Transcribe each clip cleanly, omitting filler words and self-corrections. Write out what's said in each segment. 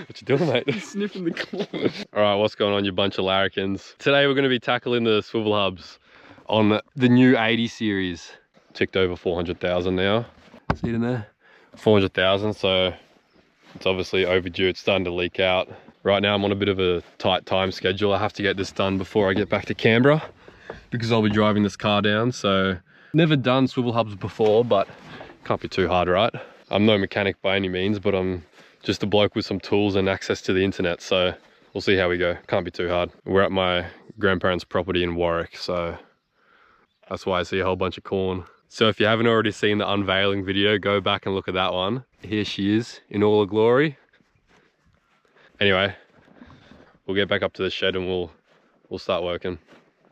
What you doing, mate? Sniffing the corner. Alright, what's going on, you bunch of larrikins? Today we're going to be tackling the swivel hubs on the new 80 series. Ticked over 400,000 now. See it in there? 400,000, so it's obviously overdue. It's starting to leak out. Right now I'm on a bit of a tight time schedule. I have to get this done before I get back to Canberra because I'll be driving this car down. So never done swivel hubs before, but can't be too hard, right? I'm no mechanic by any means, but I'm just a bloke with some tools and access to the internet, so we'll see how we go. Can't be too hard. We're at my grandparents' property in Warwick, so that's why I see a whole bunch of corn. So if you haven't already seen the unveiling video, go back and look at that one. Here she is in all her glory. Anyway, we'll get back up to the shed and we'll start working.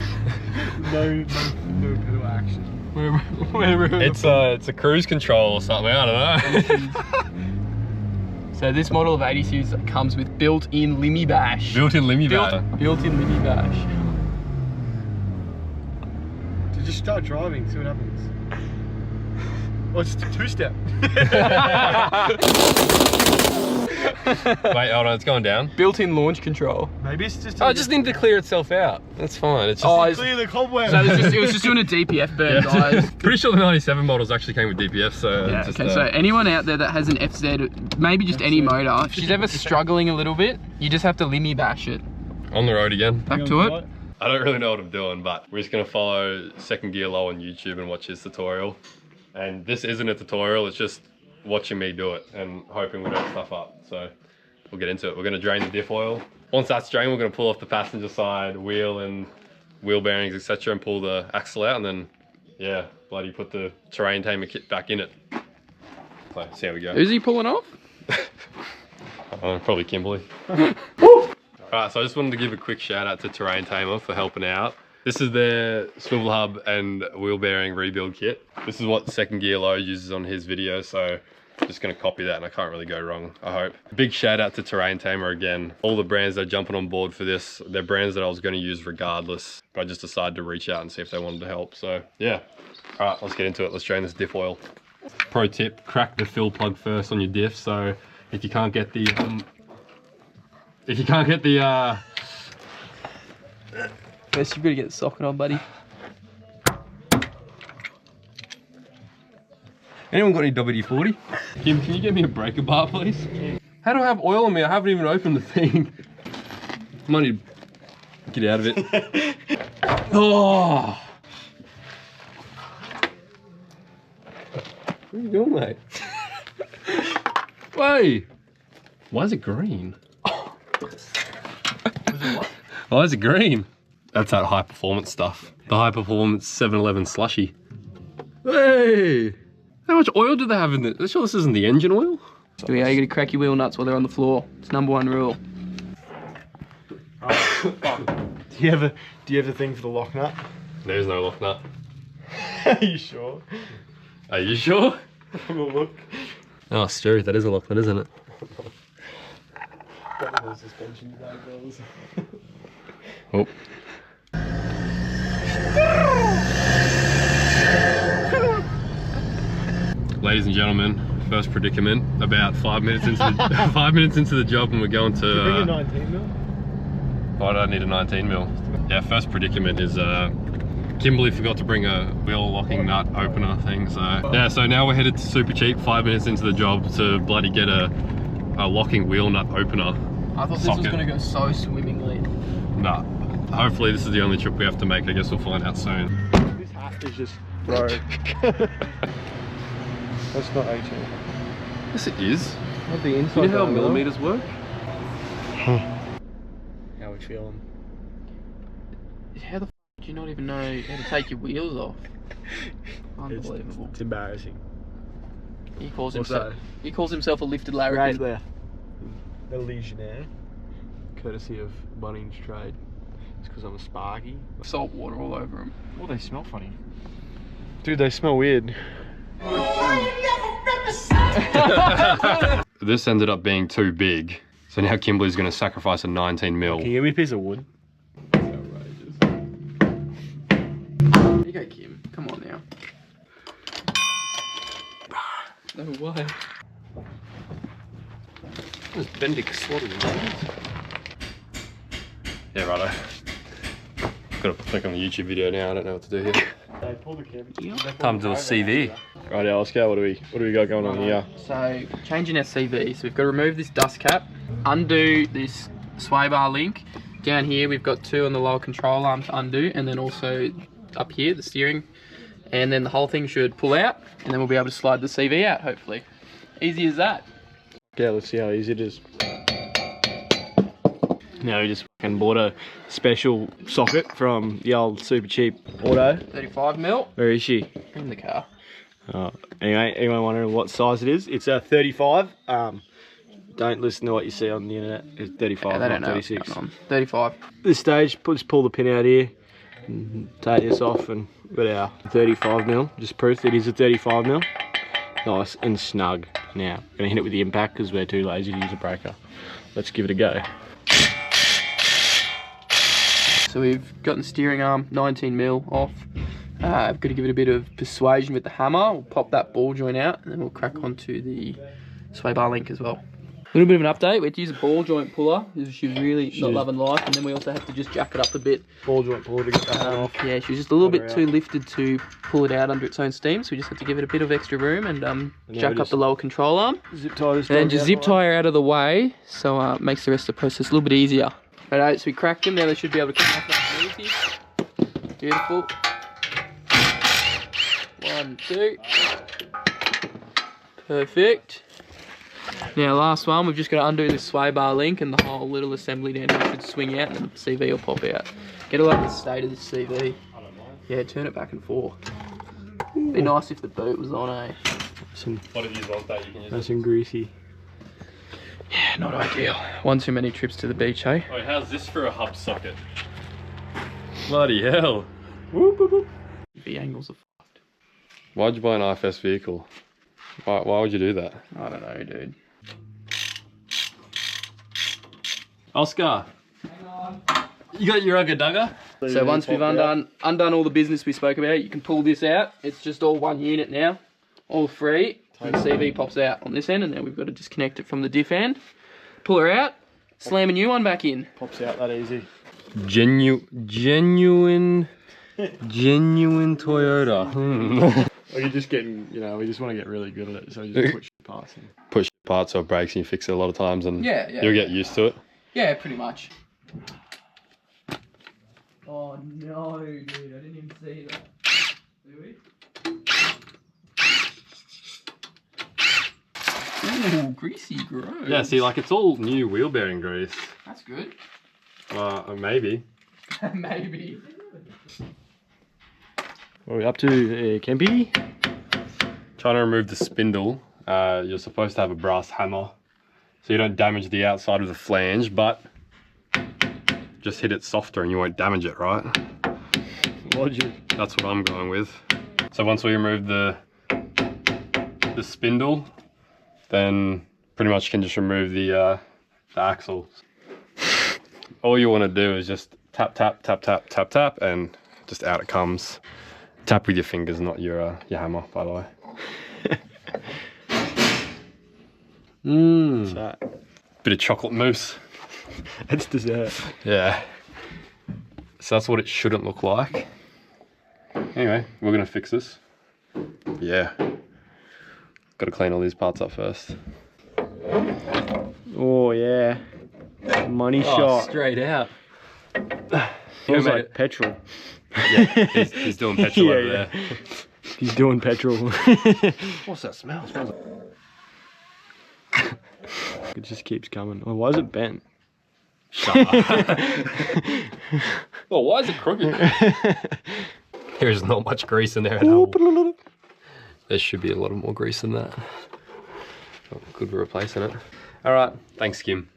No pedal action. It's a cruise control or something, I don't know. So this model of 80 series comes with built-in Limmy Bash. Built-in Limmy Bash. Built-in Limmy Bash. To just start driving, see what happens. Well, it's a two-step. Wait, hold on, it's going down. Built-in launch control. Maybe it's just. Oh, it just needed to clear itself out. That's fine. It's just clear the cobweb. So it was just doing a DPF burn, guys. Pretty sure the 97 models actually came with DPF, so Yeah, just, okay, so anyone out there that has an FZ, maybe just any motor, if she's ever struggling a little bit, you just have to Limmy Bash it. on the road again. Back to it. I don't really know what I'm doing, but we're just gonna follow Second Gear Low on YouTube and watch his tutorial. And this isn't a tutorial, it's just watching me do it and hoping we don't stuff up. So we'll get into it. We're gonna drain the diff oil. Once that's drained, we're gonna pull off the passenger side wheel and wheel bearings, etc., and pull the axle out, and then, yeah, bloody put the Terrain Tamer kit back in it. So, see how we go. Who's he pulling off? Probably Kimberly. Alright, so I just wanted to give a quick shout out to Terrain Tamer for helping out. This is their swivel hub and wheel bearing rebuild kit. This is what Second Gear Low uses on his video, so I'm just gonna copy that and I can't really go wrong, I hope. Big shout out to Terrain Tamer again. All the brands that are jumping on board for this, they're brands that I was gonna use regardless, but I just decided to reach out and see if they wanted to help, so yeah. Alright, let's get into it. Let's drain this diff oil. Pro tip, crack the fill plug first on your diff, so if you can't get the First, you've got to get the socket on, buddy. Anyone got any WD-40? Kim, can you get me a breaker bar, please? How do I have oil on me? I haven't even opened the thing. I might need to get out of it. Oh! What are you doing, mate? Wait! Why is it green? Why is it green? That's that high performance stuff. The high performance 7-Eleven slushy. Hey! How much oil do they have in it? Sure this isn't the engine oil? Yeah, you got to crack your wheel nuts while they're on the floor. It's #1 rule. Do you have the thing for the lock nut? There's no lock nut. Are you sure? Are you sure? Have a look. Oh, Stu, that is a lock nut, isn't it? The suspension bells. Oh. Ladies and gentlemen, first predicament. About 5 minutes into the, 5 minutes into the job, and we're going to. Bring a 19 mil. Why do I need a 19 mil? Yeah, first predicament is Kimberly forgot to bring a wheel locking nut opener thing. So yeah, so now we're headed to Super Cheap. 5 minutes into the job to bloody get a locking wheel nut opener. I thought this was going to go so swimmingly. Nah. Hopefully this is the only trip we have to make. I guess we'll find out soon. This hat is just broke. That's not 18. Yes, it is. Not the inside. You know how millimeters work? How we feeling? How the f do you not even know how to take your wheels off? Unbelievable. It's embarrassing. He calls What's himself a lifted Right larrikin. there. The Legionnaire. Courtesy of Bunnings Trade. It's because I'm a Sparky. Salt water all over him. Oh, they smell funny. Dude, they smell weird. This ended up being too big, so now Kimberly's going to sacrifice a 19 mil. Can you give me a piece of wood? Outrageous. Here you go, Kim. Come on now. No way. There's Bendick slotted. Yeah, righto. Gotta click on the YouTube video now. I don't know what to do here. Time to do a CV. Right, Oscar. What do we got going on here? So, changing our CV. So we've got to remove this dust cap, undo this sway bar link. Down here we've got 2 on the lower control arm to undo, and then also up here, the steering. And then the whole thing should pull out, and then we'll be able to slide the CV out, hopefully. Easy as that. Yeah, let's see how easy it is. Now we just fucking bought a special socket from the old super cheap auto. 35mm. Where is she? In the car. Anyway, anyone wondering what size it is? It's a 35. Don't listen to what you see on the internet. It's 35, Yeah, they don't not know 36. what's going on. 35. This stage, just pull the pin out here, and take this off, and we've got our 35mm. Just proof it is a 35mm. Nice and snug. Now, I'm gonna hit it with the impact because we're too lazy to use a breaker. Let's give it a go. So we've gotten the steering arm 19mm off. I've got to give it a bit of persuasion with the hammer. We'll pop that ball joint out, and then we'll crack onto the sway bar link as well. A little bit of an update. We had to use a ball joint puller. She was really not loving life, and then we also have to just jack it up a bit. Ball joint puller to get that one off. Yeah, she was just a little bit too lifted to pull it out under its own steam, so we just had to give it a bit of extra room and jack up the lower control arm. Zip tie this. And then just zip tie her out of the way, so it makes the rest of the process a little bit easier. Alright, so we cracked them. Now they should be able to come off nice and easy. Beautiful. 1, 2. Perfect. Now last one, we've just got to undo this sway bar link, and the whole little assembly down here should swing out, and the CV will pop out. Get a look at the state of this CV. Yeah, turn it back and forth. Be nice if the boot was on, eh? What if you want that? You can use Nice and greasy. Yeah, not ideal. One too many trips to the beach, eh? Oh, how's this for a hub socket? Bloody hell. Whoop, whoop, whoop. The angles are fucked. Why'd you buy an IFS vehicle? Why would you do that? I don't know, dude. Oscar. Hang on. You got your ugga dugger? So once we've undone all the business we spoke about, you can pull this out. It's just all one unit now, all free. And the CV pops out on this end, and then we've got to disconnect it from the diff end. Pull her out, slam a new one back in. Pops out that easy. Genuine Toyota. You're just getting, we just want to get really good at it, so you just push parts in. Push parts or brakes and you fix it a lot of times, and you'll get used to it. Yeah, pretty much. Oh no, dude, I didn't even see that. Do we? Ooh, greasy, gross. Yeah, see, like it's all new wheel bearing grease. That's good. Maybe. Maybe. What are we up to, Kempy? Trying to remove the spindle. You're supposed to have a brass hammer so you don't damage the outside of the flange, but just hit it softer and you won't damage it, right? Logic. That's what I'm going with. So once we remove the spindle, then pretty much can just remove the axle. All you want to do is just tap, tap, tap, tap, tap, tap, and just out it comes. Tap with your fingers, not your hammer, by the way. What's that? Bit of chocolate mousse. It's dessert. Yeah. So that's what it shouldn't look like. Anyway, we're gonna fix this. Yeah. Gotta clean all these parts up first. Oh yeah. Money shot. Straight out. Feels like petrol. Yeah, he's doing petrol over there. He's doing petrol. What's that smell? It smells like... It just keeps coming. Oh, why is it bent? Shut up. Oh, why is it crooked? There's not much grease in there at all. There should be a lot more grease than that. Oh, good, we're replacing it. All right, thanks, Kim.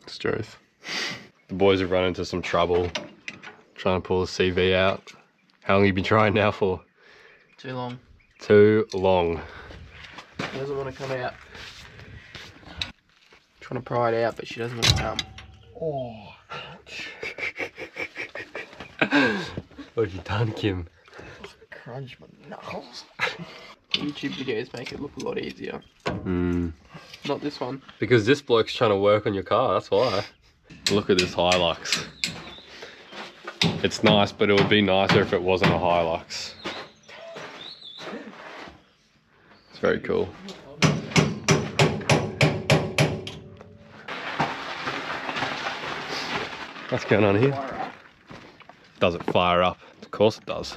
It's truth. The boys have run into some trouble trying to pull the CV out. How long have you been trying now for? Too long. Too long. She doesn't want to come out. Trying to pry it out, but she doesn't want to come. Oh. What have you done, Kim? Crunch my knuckles. YouTube videos make it look a lot easier. Not this one. Because this bloke's trying to work on your car, that's why. Look at this Hilux. It's nice, but it would be nicer if it wasn't a Hilux. It's very cool. What's going on here? Does it fire up? Of course it does.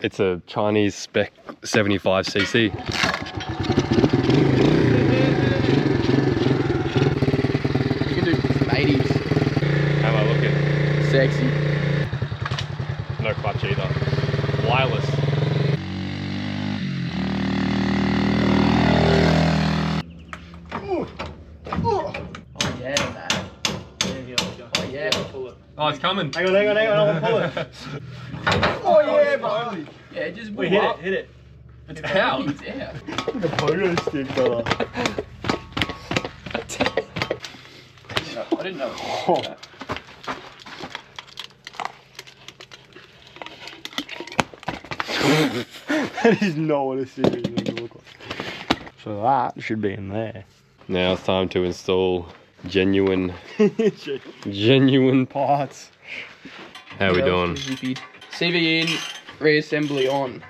It's a Chinese spec 75cc. You can do some 80s. How am I looking? Sexy. No clutch either. Wireless. Oh yeah, man. Oh yeah. Oh, it's coming. Hang on, I want to pull it. Oh yeah, bro. Yeah, just Wait, hit it. It's out. It's out. The pogo stick, fella. I didn't know. That is not what a series is going to look like. So that should be in there. Now it's time to install genuine parts. How we doing? CV in, reassembly on.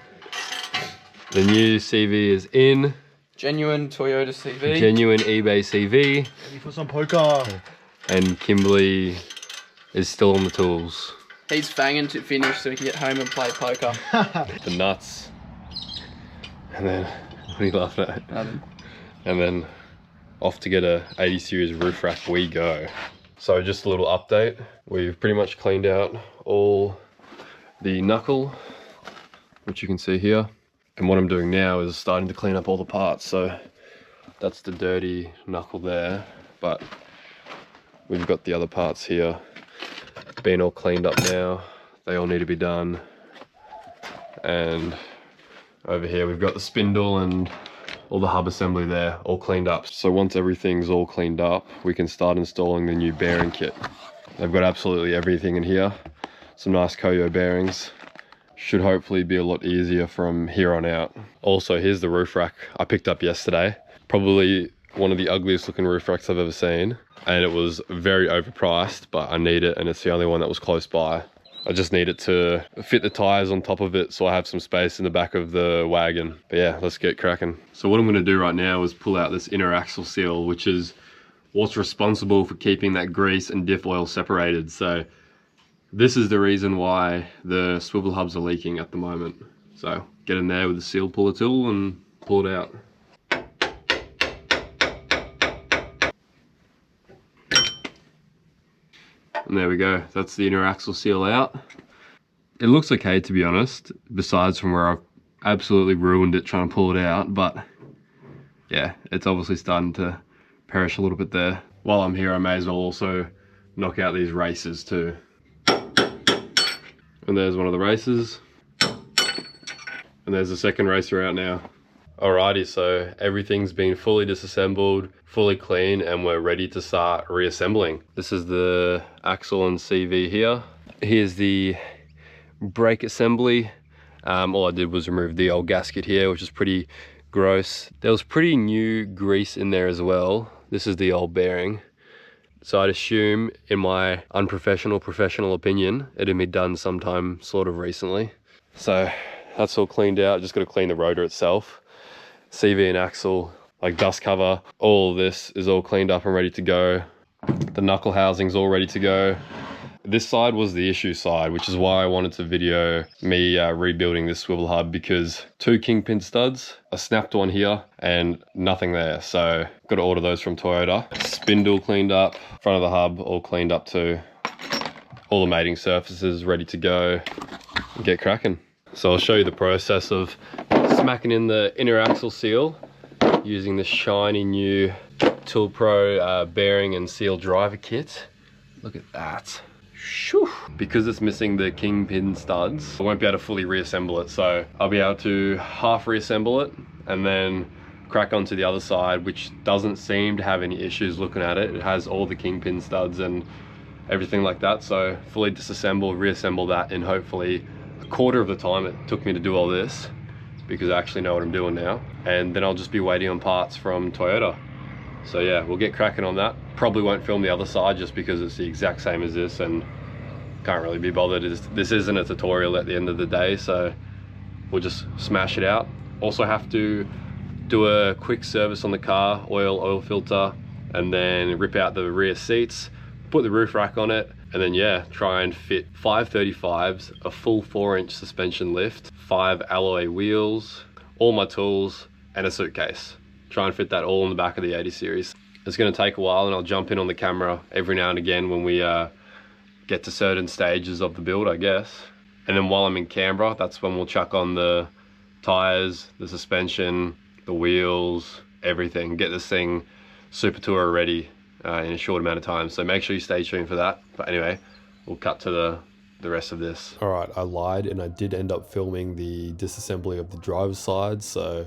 The new CV is in. Genuine Toyota CV. Genuine eBay CV. Ready for some poker. And Kimberly is still on the tools. He's fanging to finish so he can get home and play poker. The nuts. And then, what are you laughing at? Nothing. And then off to get a 80 series roof rack we go. So just a little update. We've pretty much cleaned out all the knuckle, which you can see here. And what I'm doing now is starting to clean up all the parts. So that's the dirty knuckle there, but we've got the other parts here being all cleaned up now. They all need to be done. And over here we've got the spindle and all the hub assembly there, all cleaned up. So once everything's all cleaned up, we can start installing the new bearing kit. They've got absolutely everything in here. Some nice Koyo bearings. Should hopefully be a lot easier from here on out. Also, here's the roof rack I picked up yesterday. Probably one of the ugliest looking roof racks I've ever seen. And it was very overpriced, but I need it and it's the only one that was close by. I just need it to fit the tires on top of it so I have some space in the back of the wagon. But yeah, let's get cracking. So what I'm gonna do right now is pull out this inner axle seal, which is what's responsible for keeping that grease and diff oil separated. So this is the reason why the swivel hubs are leaking at the moment. So get in there with the seal puller tool and pull it out. And there we go, that's the inner axle seal out. It looks okay, to be honest, besides from where I've absolutely ruined it trying to pull it out, but yeah, it's obviously starting to perish a little bit there. While I'm here, I may as well also knock out these races too. And there's one of the races. And there's the second racer out now. Alrighty, so everything's been fully disassembled, fully clean, and we're ready to start reassembling. This is the axle and CV here. Here's the brake assembly. All I did was remove the old gasket here, which is pretty gross. There was pretty new grease in there as well. This is the old bearing. So I'd assume, in my unprofessional, professional opinion, it had been done sometime sort of recently. So that's all cleaned out. Just got to clean the rotor itself. CV and axle, like dust cover, all of this is all cleaned up and ready to go. The knuckle housing's all ready to go. This side was the issue side, which is why I wanted to video me rebuilding this swivel hub, because 2 kingpin studs, a snapped one here and nothing there. So got to order those from Toyota. Spindle cleaned up, front of the hub all cleaned up too. All the mating surfaces ready to go. Get cracking. So I'll show you the process of smacking in the inner axle seal using the shiny new Tool Pro bearing and seal driver kit. Look at that. Shoo. Because it's missing the kingpin studs, I won't be able to fully reassemble it. So I'll be able to half reassemble it and then crack onto the other side, which doesn't seem to have any issues looking at it. It has all the kingpin studs and everything like that. So fully disassemble, reassemble that in hopefully a quarter of the time it took me to do all this. because I actually know what I'm doing now. And then I'll just be waiting on parts from Toyota. So yeah, we'll get cracking on that. Probably won't film the other side just because it's the exact same as this and can't really be bothered. This isn't a tutorial at the end of the day, so we'll just smash it out. Also have to do a quick service on the car, oil filter, and then rip out the rear seats, put the roof rack on it, and then yeah, try and fit 5 35s, a full 4-inch suspension lift, 5 alloy wheels, all my tools, and a suitcase. Try and fit that all in the back of the 80 series. It's gonna take a while, and I'll jump in on the camera every now and again when we get to certain stages of the build, I guess. And then while I'm in Canberra, that's when we'll chuck on the tires, the suspension, the wheels, everything. Get this thing super tour ready in a short amount of time. So make sure you stay tuned for that. But anyway, we'll cut to the rest of this. All right, I lied and I did end up filming the disassembly of the driver's side. So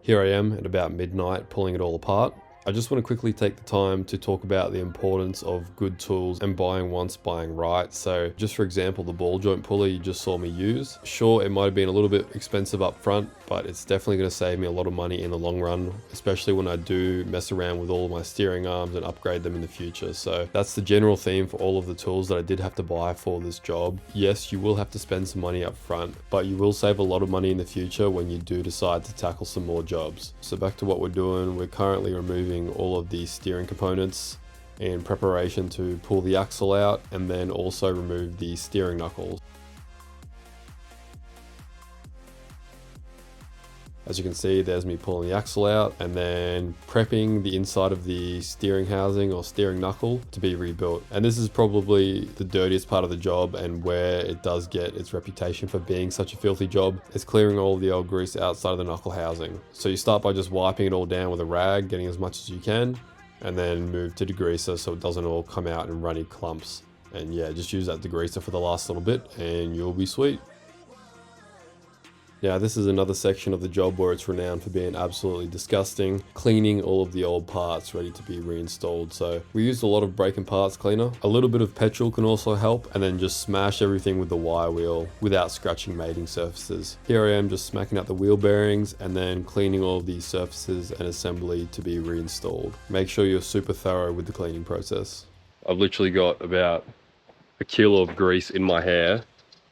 here I am at about midnight pulling it all apart. I just want to quickly take the time to talk about the importance of good tools and buying once, buying right. So just for example, the ball joint pulley you just saw me use. Sure, it might have been a little bit expensive up front, but it's definitely going to save me a lot of money in the long run, especially when I do mess around with all of my steering arms and upgrade them in the future. So that's the general theme for all of the tools that I did have to buy for this job. Yes, you will have to spend some money up front, but you will save a lot of money in the future when you do decide to tackle some more jobs. So back to what we're doing, we're currently removing all of the steering components in preparation to pull the axle out and then also remove the steering knuckles. As you can see, there's me pulling the axle out and then prepping the inside of the steering housing or steering knuckle to be rebuilt. And this is probably the dirtiest part of the job and where it does get its reputation for being such a filthy job. It's clearing all of the old grease outside of the knuckle housing. So you start by just wiping it all down with a rag, getting as much as you can, and then move to degreaser so it doesn't all come out in runny clumps. And yeah, just use that degreaser for the last little bit and you'll be sweet. Now this is another section of the job where it's renowned for being absolutely disgusting, cleaning all of the old parts ready to be reinstalled. So we used a lot of brake and parts cleaner. A little bit of petrol can also help, and then just smash everything with the wire wheel without scratching mating surfaces. Here I am just smacking out the wheel bearings and then cleaning all of these surfaces and assembly to be reinstalled. Make sure you're super thorough with the cleaning process. I've literally got about a kilo of grease in my hair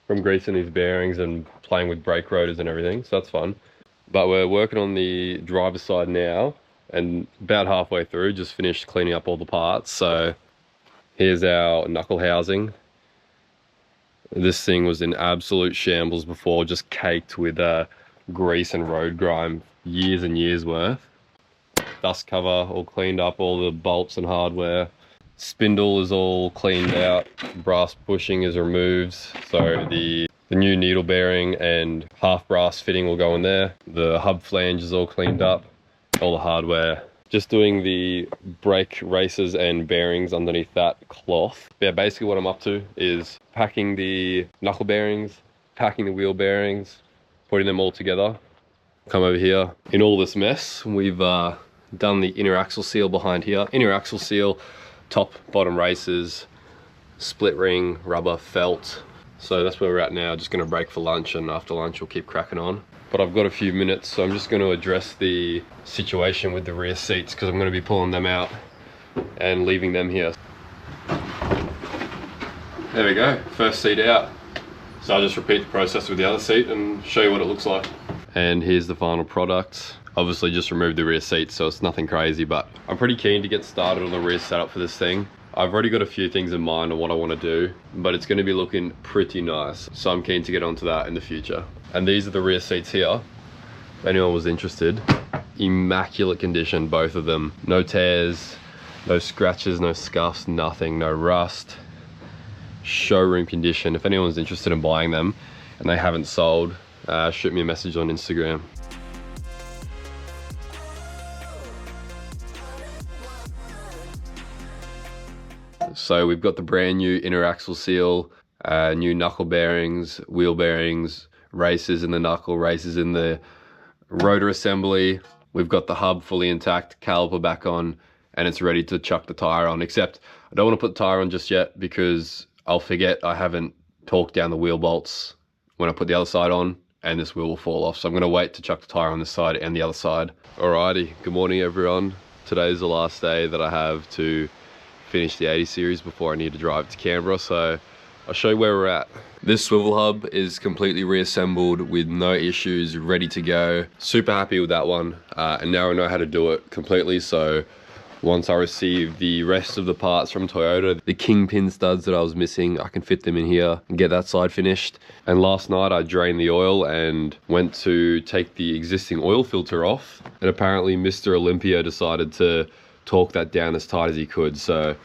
from greasing these bearings and playing with brake rotors and everything, so that's fun. But we're working on the driver's side now and about halfway through, just finished cleaning up all the parts. So here's our knuckle housing. This thing was in absolute shambles before, just caked with grease and road grime, years and years worth. Dust cover all cleaned up, all the bolts and hardware. Spindle is all cleaned out, brass bushing is removed, so the new needle bearing and half brass fitting will go in there. The hub flange is all cleaned up, all the hardware. Just doing the brake races and bearings underneath that cloth. Yeah, basically what I'm up to is packing the knuckle bearings, packing the wheel bearings, putting them all together. Come over here. In all this mess, we've done the inner axle seal behind here. Inner axle seal, top, bottom races, split ring, rubber, felt. So that's where we're at now. Just gonna break for lunch, and after lunch we'll keep cracking on. But I've got a few minutes, so I'm just gonna address the situation with the rear seats because I'm gonna be pulling them out and leaving them here. There we go, first seat out. So I'll just repeat the process with the other seat and show you what it looks like. And here's the final product. Obviously just removed the rear seats, so it's nothing crazy, but I'm pretty keen to get started on the rear setup for this thing. I've already got a few things in mind on what I want to do, but it's going to be looking pretty nice. So I'm keen to get onto that in the future. And these are the rear seats here. If anyone was interested, immaculate condition, both of them. No tears, no scratches, no scuffs, nothing, no rust. Showroom condition. If anyone's interested in buying them and they haven't sold, shoot me a message on Instagram. So we've got the brand new inner axle seal, new knuckle bearings, wheel bearings, races in the knuckle, races in the rotor assembly. We've got the hub fully intact, caliper back on, and it's ready to chuck the tire on. Except I don't want to put the tire on just yet because I'll forget I haven't torqued down the wheel bolts when I put the other side on, and this wheel will fall off. So I'm gonna wait to chuck the tire on this side and the other side. Alrighty, good morning everyone. Today's the last day that I have to finish the 80 series before I need to drive to Canberra, so I'll show you where we're at. This swivel hub is completely reassembled with no issues, ready to go. Super happy with that one, and now I know how to do it completely. So once I receive the rest of the parts from Toyota, the kingpin studs that I was missing, I can fit them in here and get that side finished. And last night I drained the oil and went to take the existing oil filter off, and apparently Mr. Olympia decided to torque that down as tight as he could. So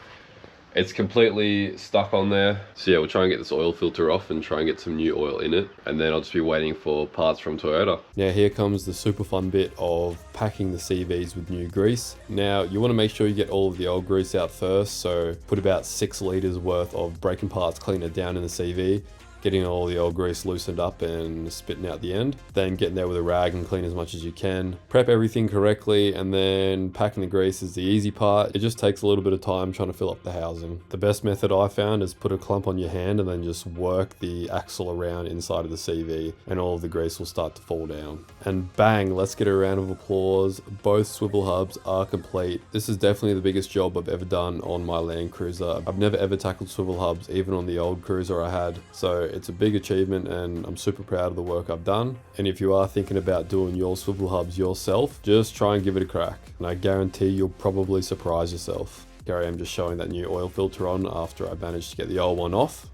it's completely stuck on there. So yeah, we'll try and get this oil filter off and try and get some new oil in it. And then I'll just be waiting for parts from Toyota. Now here comes the super fun bit of packing the CVs with new grease. Now you want to make sure you get all of the old grease out first. So put about 6 liters worth of braking parts cleaner down in the CV, getting all the old grease loosened up and spitting out the end. Then getting there with a rag and clean as much as you can. Prep everything correctly, and then packing the grease is the easy part. It just takes a little bit of time trying to fill up the housing. The best method I found is put a clump on your hand and then just work the axle around inside of the CV, and all of the grease will start to fall down. And bang, let's get a round of applause. Both swivel hubs are complete. This is definitely the biggest job I've ever done on my Land Cruiser. I've never ever tackled swivel hubs, even on the old Cruiser I had. So it's a big achievement and I'm super proud of the work I've done. And if you are thinking about doing your swivel hubs yourself, just try and give it a crack. And I guarantee you'll probably surprise yourself. Here I am just showing that new oil filter on after I managed to get the old one off.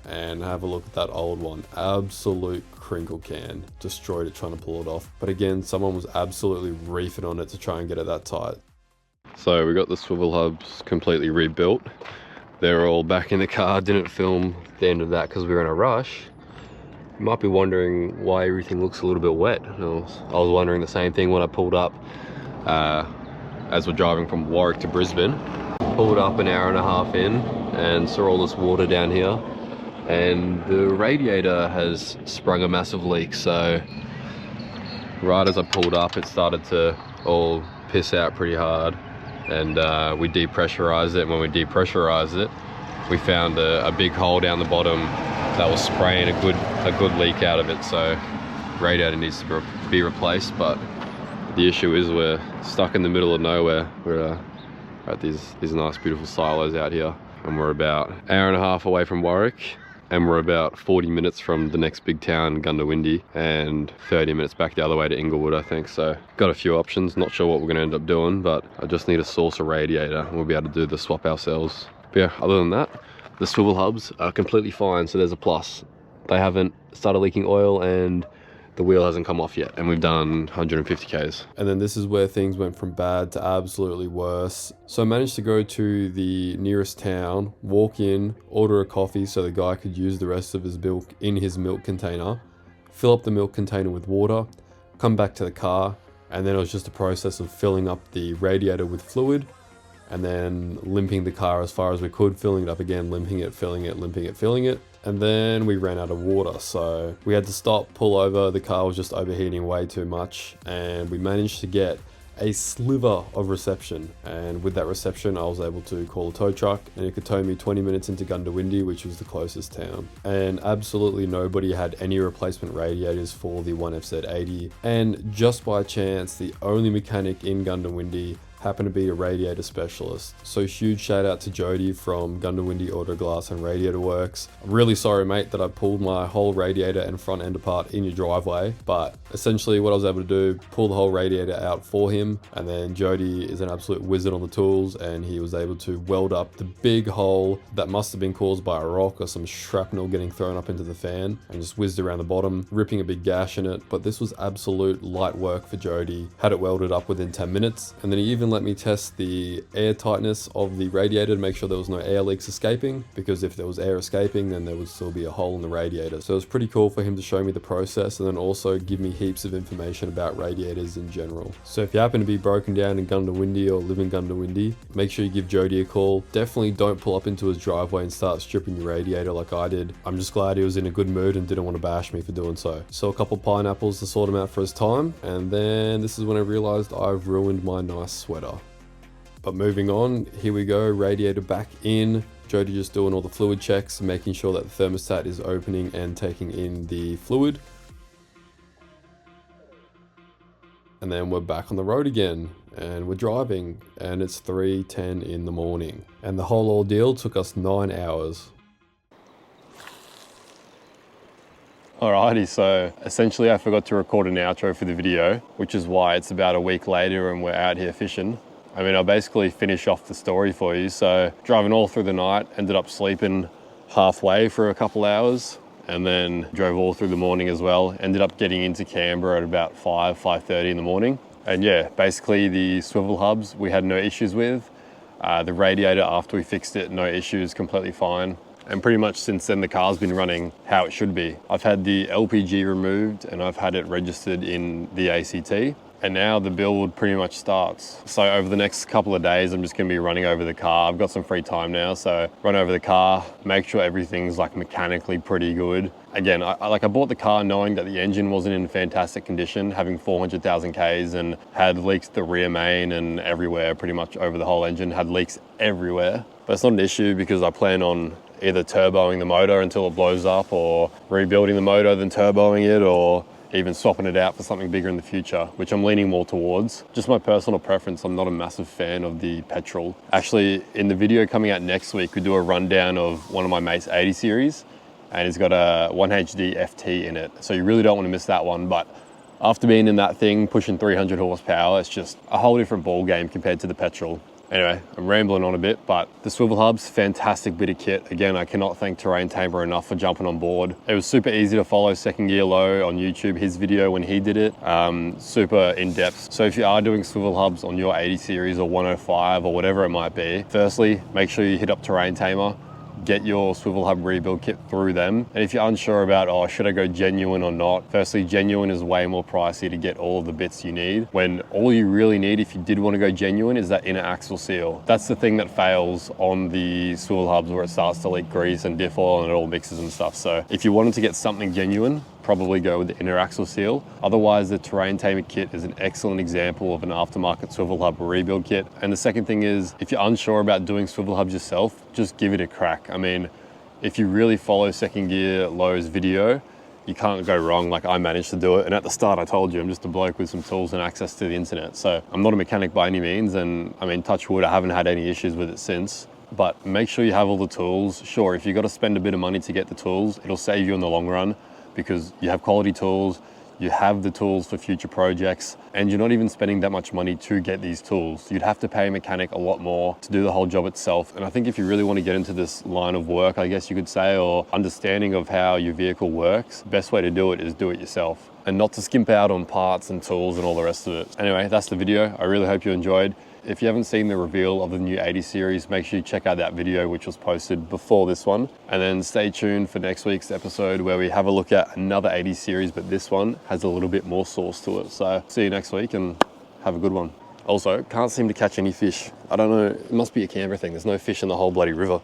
And have a look at that old one. Absolute crinkle can. Destroyed it trying to pull it off. But again, someone was absolutely reefing on it to try and get it that tight. So we got the swivel hubs completely rebuilt. They're all back in the car. Didn't film the end of that because we were in a rush. You might be wondering why everything looks a little bit wet. I was wondering the same thing when I pulled up as we're driving from Warwick to Brisbane. Pulled up an hour and a half in and saw all this water down here, and the radiator has sprung a massive leak. So right as I pulled up, it started to all piss out pretty hard. And we depressurized it, and when we depressurized it, we found a big hole down the bottom that was spraying a good leak out of it. So radiator needs to be replaced, but the issue is we're stuck in the middle of nowhere. We're at these nice beautiful silos out here, and we're about an hour and a half away from Warwick, and we're about 40 minutes from the next big town, Gundawindi, and 30 minutes back the other way to Inglewood, I think. So got a few options, not sure what we're gonna end up doing, but I just need to source a radiator and we'll be able to do the swap ourselves. But yeah, other than that, the swivel hubs are completely fine, so there's a plus. They haven't started leaking oil and the wheel hasn't come off yet, and we've done 150 Ks. And then this is where things went from bad to absolutely worse. So I managed to go to the nearest town, walk in, order a coffee so the guy could use the rest of his milk in his milk container, fill up the milk container with water, come back to the car, and then it was just a process of filling up the radiator with fluid, and then limping the car as far as we could, filling it up again, limping it, filling it, limping it, filling it. And then we ran out of water, so we had to stop, pull over. The car was just overheating way too much, and we managed to get a sliver of reception. And with that reception, I was able to call a tow truck, and it could tow me 20 minutes into Gundawindi, which was the closest town. And absolutely nobody had any replacement radiators for the 1FZ80. And just by chance, the only mechanic in Gundawindi happened to be a radiator specialist. So huge shout out to Jody from Gundawindi Auto Glass and Radiator Works. I'm really sorry, mate, that I pulled my whole radiator and front end apart in your driveway, but essentially what I was able to do, pull the whole radiator out for him, and then Jody is an absolute wizard on the tools, and he was able to weld up the big hole that must have been caused by a rock or some shrapnel getting thrown up into the fan, and just whizzed around the bottom, ripping a big gash in it. But this was absolute light work for Jody. Had it welded up within 10 minutes, and then he even let me test the air tightness of the radiator to make sure there was no air leaks escaping, because if there was air escaping, then there would still be a hole in the radiator. So it was pretty cool for him to show me the process and then also give me heaps of information about radiators in general. So if you happen to be broken down in Gundawindi or live in Gundawindi, make sure you give Jody a call. Definitely don't pull up into his driveway and start stripping your radiator like I did. I'm just glad he was in a good mood and didn't want to bash me for doing so. So a couple pineapples to sort him out for his time, and then this is when I realized I've ruined my nice sweater. But moving on, here we go, radiator back in. Jody just doing all the fluid checks, making sure that the thermostat is opening and taking in the fluid. and then we're back on the road again, and we're driving, and it's 3:10 in the morning, and the whole ordeal took us 9 hours. Alrighty, so essentially I forgot to record an outro for the video, which is why it's about a week later and we're out here fishing. I mean, I'll basically finish off the story for you. So driving all through the night, ended up sleeping halfway for a couple hours, and then drove all through the morning as well. Ended up getting into Canberra at about 5:30 in the morning. And yeah, basically the swivel hubs we had no issues with. The radiator after we fixed it, no issues, completely fine. And pretty much since then the car's been running how it should be. I've had the LPG removed and I've had it registered in the ACT. And now the build pretty much starts. So over the next couple of days, I'm just gonna be running over the car. I've got some free time now, so run over the car, make sure everything's like mechanically pretty good. Again, I bought the car knowing that the engine wasn't in fantastic condition, having 400,000 Ks and had leaks at the rear main and everywhere, pretty much over the whole engine, had leaks everywhere. But it's not an issue because I plan on either turboing the motor until it blows up, or rebuilding the motor then turboing it, or even swapping it out for something bigger in the future, which I'm leaning more towards. Just my personal preference, I'm not a massive fan of the petrol. Actually, in the video coming out next week, we do a rundown of one of my mate's 80 series, and it's got a 1HD FT in it. So you really don't want to miss that one. But after being in that thing, pushing 300 horsepower, it's just a whole different ball game compared to the petrol. Anyway, I'm rambling on a bit, but the swivel hubs, fantastic bit of kit. Again, I cannot thank Terrain Tamer enough for jumping on board. It was super easy to follow second gear low on YouTube, his video when he did it, super in depth. So if you are doing swivel hubs on your 80 series or 105 or whatever it might be, firstly, make sure you hit up Terrain Tamer. Get your swivel hub rebuild kit through them. And if you're unsure about, oh, should I go genuine or not? Firstly, genuine is way more pricey to get all of the bits you need, when all you really need, if you did want to go genuine, is that inner axle seal. That's the thing that fails on the swivel hubs, where it starts to leak grease and diff oil and it all mixes and stuff. So if you wanted to get something genuine, probably go with the inner axle seal. Otherwise, the Terrain Tamer kit is an excellent example of an aftermarket swivel hub rebuild kit. And the second thing is, if you're unsure about doing swivel hubs yourself, just give it a crack. I mean, if you really follow second gear low's video, you can't go wrong. Like, I managed to do it. And at the start, I told you, I'm just a bloke with some tools and access to the internet. So I'm not a mechanic by any means. And I mean, touch wood, I haven't had any issues with it since. But make sure you have all the tools. Sure, if you've got to spend a bit of money to get the tools, it'll save you in the long run, because you have quality tools, you have the tools for future projects, and you're not even spending that much money to get these tools. You'd have to pay a mechanic a lot more to do the whole job itself. And I think if you really want to get into this line of work, I guess you could say, or understanding of how your vehicle works, the best way to do it is do it yourself, and not to skimp out on parts and tools and all the rest of it. Anyway, that's the video. I really hope you enjoyed. If you haven't seen the reveal of the new 80 series, make sure you check out that video, which was posted before this one. And then stay tuned for next week's episode, where we have a look at another 80 series, but this one has a little bit more sauce to it. So see you next week and have a good one. Also, can't seem to catch any fish. I don't know, it must be a Canberra thing. There's no fish in the whole bloody river.